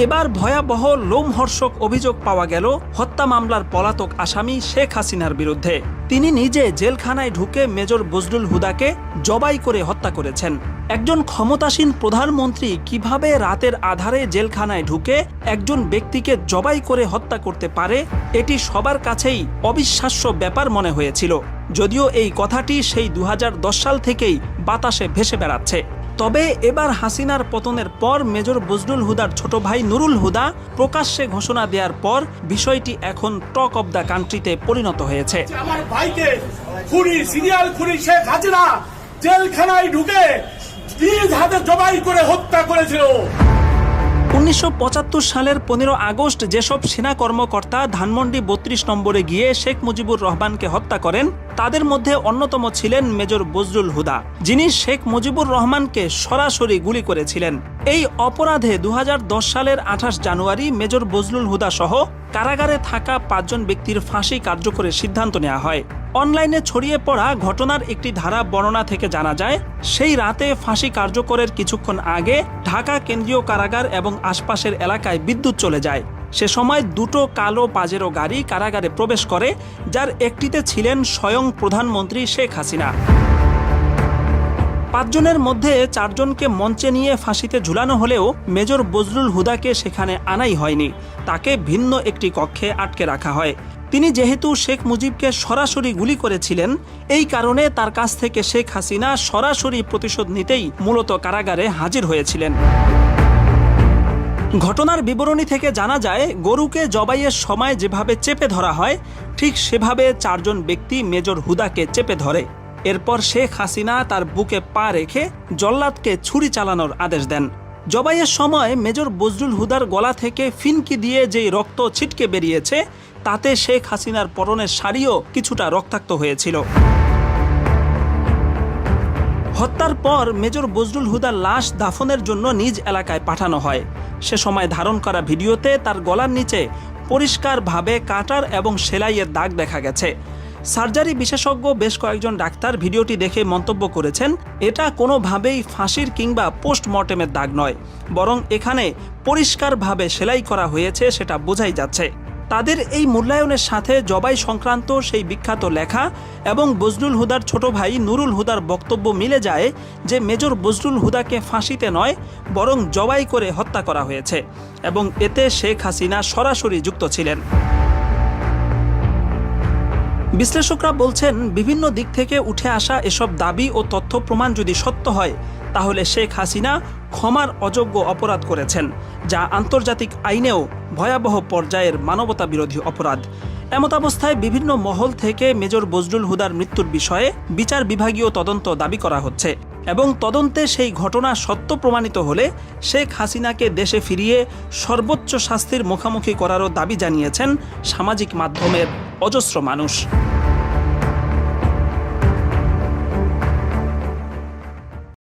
এবার ভয়াবহ লোমহর্ষক অভিযোগ পাওয়া গেল হত্যা মামলার পলাতক আসামি শেখ হাসিনার বিরুদ্ধে। তিনি নিজে জেলখানায় ঢুকে মেজর বজলুল হুদাকে জবাই করে হত্যা করেছেন। একজন ক্ষমতাসীন প্রধানমন্ত্রী কিভাবে রাতের আধারে জেলখানায় ঢুকে একজন ব্যক্তিকে জবাই করে হত্যা করতে পারে, এটি সবার কাছেই অবিশ্বাস্য ব্যাপার মনে হয়েছিল। যদিও এই কথাটি সেই 2010 সাল থেকেই বাতাসে ভেসে বেড়াচ্ছে। তবে এবার হাসিনার পতনের পর মেজর বজলুল হুদার ছোট ভাই নুরুল হুদা প্রকাশ্যে ঘোষণা দেওয়ার পর বিষয়টি এখন টক অব দ্য কান্ট্রিতে পরিণত হয়েছে। আমার ভাইকে খুনি, সিরিয়াল খুনি শেখ হাসিনা জেলখানায় ঢুকে নিজ হাতে জবাই করে হত্যা করেছিল। 1975 সালের 15 আগস্ট যেসব সেনা কর্মকর্তা ধানমন্ডি 32 নম্বরে গিয়ে শেখ মুজিবুর রহমানকে হত্যা করেন, তাদের মধ্যে অন্যতম ছিলেন মেজর বজলুল হুদা, যিনি শেখ মুজিবুর রহমানকে সরাসরি গুলি করেছিলেন। এই অপরাধে 2010 সালের 28 জানুয়ারি মেজর বজলুল হুদা সহ কারাগারে থাকা 5 জন ব্যক্তির ফাঁসি কার্যকরের সিদ্ধান্ত নেওয়া হয়। অনলাইনে ছড়িয়ে পড়া ঘটনার একটি ধারা বর্ণনা থেকে জানা যায়, সেই রাতে ফাঁসি কার্যকরের কিছুক্ষণ আগে ঢাকা কেন্দ্রীয় কারাগার এবং আশপাশের এলাকায় বিদ্যুৎ চলে যায়। সে সময় দুটো কালো পাজেরো গাড়ি কারাগারে প্রবেশ করে, যার একটিতে ছিলেন স্বয়ং প্রধানমন্ত্রী শেখ হাসিনা। 5 জনের মধ্যে 4 জনকে মঞ্চে নিয়ে ফাঁসিতে ঝুলানো হলেও মেজর বজলুল হুদাকে সেখানে আনাই হয়নি। তাকে ভিন্ন একটি কক্ষে আটকে রাখা হয়। তিনি যেহেতু শেখ মুজিবকে সরাসরি গুলি করেছিলেন, এই কারণে তার কাছ থেকে শেখ হাসিনা সরাসরি প্রতিশোধ নিতেই মূলত কারাগারে হাজির হয়েছিলেন। ঘটনার বিবরণী থেকে জানা যায়, গরুকে জবাইয়ের সময় যেভাবে চেপে ধরা হয়, ঠিক সেভাবে 4 জন ব্যক্তি মেজর হুদাকে চেপে ধরে। এরপর শেখ হাসিনা তার বুকে পা রেখে জল্লাদকে ছুরি চালানোর আদেশ দেন। জবাইয়ের সময় মেজর বজলুল হুদার গলা থেকে ফিনকি দিয়ে যেই রক্ত ছিটকে বেরিয়েছে, তাতে শেখ হাসিনার পরনের শাড়িও কিছুটা রক্তাক্ত হয়েছিল। হত্যার পর মেজর বজলুল হুদার লাশ দাফনের জন্য নিজ এলাকায় পাঠানো হয়। সে সময় ধারণ করা ভিডিওতে তার গলার নিচে পরিষ্কারভাবে কাটার এবং সেলাইয়ের দাগ দেখা গেছে। সার্জারি বিশেষজ্ঞ বেশ কয়েকজন ডাক্তার ভিডিওটি দেখে মন্তব্য করেছেন, এটা কোনোভাবেই ফাঁসির কিংবা পোস্টমর্টেমের দাগ নয়, বরং এখানে পরিষ্কারভাবে সেলাই করা হয়েছে, সেটা বোঝাই যাচ্ছে। তাদের এই মূল্যায়নের সাথে জবাই সংক্রান্ত সেই বিখ্যাত লেখা এবং বজলুল হুদার ছোট ভাই নুরুল হুদার বক্তব্য মিলে যায় যে মেজর বজলুল হুদাকে ফাঁসিতে নয়, বরং জবাই করে হত্যা করা হয়েছে এবং এতে শেখ হাসিনা সরাসরি যুক্ত ছিলেন। বিশ্লেষকরা বলছেন, বিভিন্ন দিক থেকে উঠে আসা এসব দাবি ও তথ্য প্রমাণ যদি সত্য হয়, তাহলে শেখ হাসিনা ক্ষমার অযোগ্য অপরাধ করেছেন, যা আন্তর্জাতিক আইনেও ভয়াবহ পর্যায়ের মানবতা বিরোধী অপরাধ। এমতাবস্থায় বিভিন্ন মহল থেকে মেজর বজলুল হুদার মৃত্যুর বিষয়ে বিচার বিভাগীয় তদন্ত দাবি করা হচ্ছে এবং তদন্তে সেই ঘটনা সত্য প্রমাণিত হলে শেখ হাসিনাকে দেশে ফিরিয়ে সর্বোচ্চ শাস্তির মুখোমুখি করারও দাবি জানিয়েছেন সামাজিক মাধ্যমের অজস্র মানুষ।